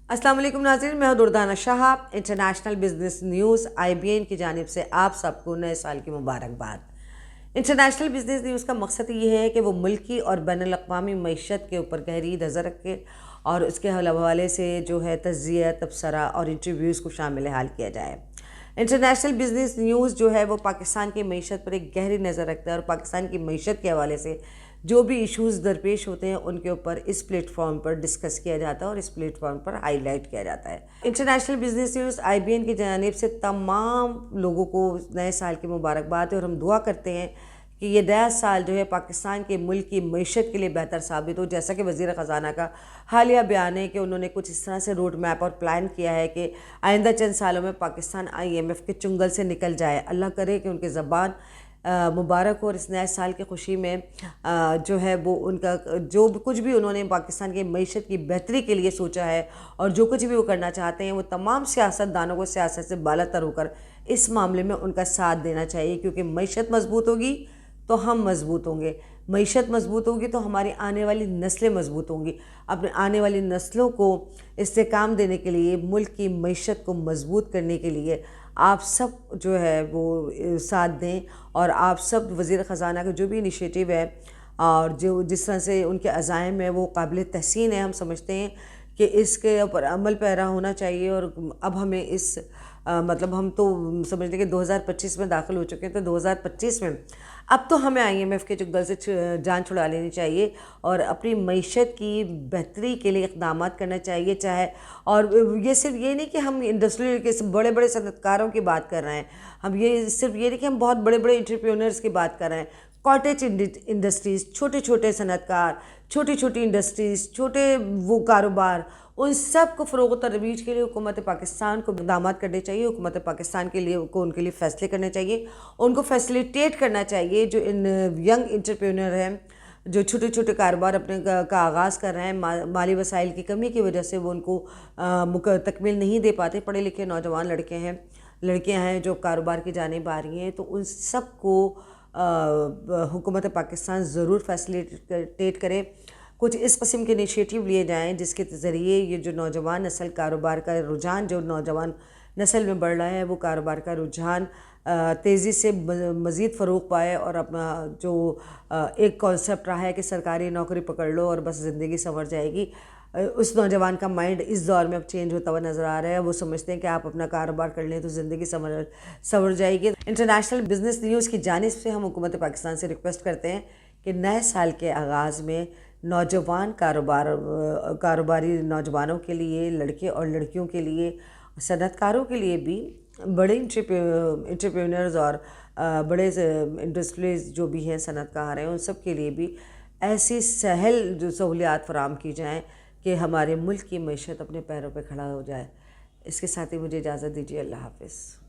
अस्सलाम वालेकुम नाज़रीन, मैं हूं Durdana Shah. International business news IBN की जानिब से आप सबको नए साल की मुबारकबाद। इंटरनेशनल बिजनेस न्यूज़ का मकसद ये है कि वो मुल्की और बैनुल-अक़वामी मईशत के ऊपर गहरी नज़र रखे और उसके हवाले से जो है तज्ज़िया, तबसरा और इंटरव्यूज़ को शामिल हाल किया जाए। इंटरनेशनल बिजनेस न्यूज़ जो है वो पाकिस्तान की मईशत पर एक गहरी नज़र रखता है और पाकिस्तान की मईशत के हवाले से जो भी इश्यूज़ दरपेश होते हैं उनके ऊपर इस प्लेटफॉर्म पर डिस्कस किया जाता है और इस प्लेटफॉर्म पर हाईलाइट किया जाता है। इंटरनेशनल बिजनेस न्यूज़ IBN की जानिब से तमाम लोगों को नए साल की मुबारकबाद है और हम दुआ करते हैं कि ये नया साल जो है पाकिस्तान के मुल्क की मईशत के लिए बेहतर साबित हो। जैसा कि वज़ीर ख़ज़ाना का हालिया बयान है कि उन्होंने कुछ इस तरह से रोड मैप और प्लान किया है कि आइंदा चंद सालों में पाकिस्तान IMF के चुंगल से निकल जाए। अल्लाह करे कि उनकी ज़बान मुबारक हो और इस नए साल की खुशी में जो है वो उनका जो कुछ भी उन्होंने पाकिस्तान की मईशत की बेहतरी के लिए सोचा है और जो कुछ भी वो करना चाहते हैं वो तमाम सियासतदानों को सियासत से बालातर होकर इस मामले में उनका साथ देना चाहिए, क्योंकि मईशत मजबूत होगी तो हम मजबूत होंगे, मईशत मजबूत होगी तो हमारी आने वाली नस्लें मजबूत होंगी। अपने आने वाली नस्लों को इस्तेकाम देने के लिए, मुल्क की मईशत को मजबूत करने के लिए आप सब जो है वो साथ दें और आप सब वज़ीर ख़ज़ाना का जो भी इनिशिएटिव है और जो जिस तरह से उनके अज़ाइम है वो काबिल तहसीन है। हम समझते हैं कि इसके ऊपर अमल पैरा होना चाहिए और अब हमें इस मतलब हम तो समझते हैं कि 2025 में दाखिल हो चुके हैं, तो 2025 में अब तो हमें IMF के चुंगल से जान छुड़ा लेनी चाहिए और अपनी मईशत की बेहतरी के लिए इक़दाम करना चाहिए। चाहे और ये सिर्फ ये नहीं कि हम इंडस्ट्रियल के बड़े बड़े सनअतकारों की बात कर रहे हैं, हम ये सिर्फ ये नहीं कि हम बहुत बड़े बड़े एंटरप्रेन्योर्स की बात कर रहे हैं। कॉटेज इंडस्ट्रीज़, छोटे छोटे सनअतकार, छोटी छोटी इंडस्ट्रीज़, छोटे वो कारोबार, उन सब को फ़रोग़ और तरवीज के लिए हुकूमत पाकिस्तान को इक़दाम करने चाहिए। हुकूमत पाकिस्तान के लिए को उनके लिए फ़ैसले करने चाहिए, उनको फैसिलिटेट करना चाहिए। जो इन यंग एंटरप्रेन्योर हैं, जो छोटे छोटे कारोबार अपने का आगाज़ कर रहे हैं, माली वसाइल की कमी की वजह से वो उनको तकमील नहीं दे पाते, पढ़े लिखे नौजवान लड़के हैं, लड़कियाँ हैं जो कारोबार की जानिब आ रही हैं, तो उन सब को हुकूमत पाकिस्तान ज़रूर फैसिलिटेट करे। कुछ इस किस्म के इनिशिएटिव लिए जाएं जिसके ज़रिए ये जो नौजवान नस्ल कारोबार का रुझान, जो नौजवान नस्ल में बढ़ रहा है, वो कारोबार का रुझान तेज़ी से मज़ीद फ़रोग़ पाए और अपना जो एक कॉन्सेप्ट रहा है कि सरकारी नौकरी पकड़ लो और बस ज़िंदगी संवर जाएगी, उस नौजवान का माइंड इस दौर में अब चेंज होता हुआ नज़र आ रहा है। वो समझते हैं कि आप अपना कारोबार कर लें तो ज़िंदगी संवर जाएगी। इंटरनेशनल बिजनेस न्यूज़ की जानिब से हम हुकूमत पाकिस्तान से रिक्वेस्ट करते हैं कि नए साल के आगाज़ में नौजवान कारोबारी नौजवानों के लिए, लड़के और लड़कियों के लिए, सनअतकारों के लिए भी, बड़े एंटरप्रेन्योर्स और बड़े इंडस्ट्रीज जो भी हैं, सनअतकार हैं, उन सब के लिए भी ऐसी सहल जो सहूलियात फराम की जाएँ कि हमारे मुल्क की मईशत अपने पैरों पर खड़ा हो जाए। इसके साथ ही मुझे इजाज़त दीजिए। अल्लाह हाफ़िज़।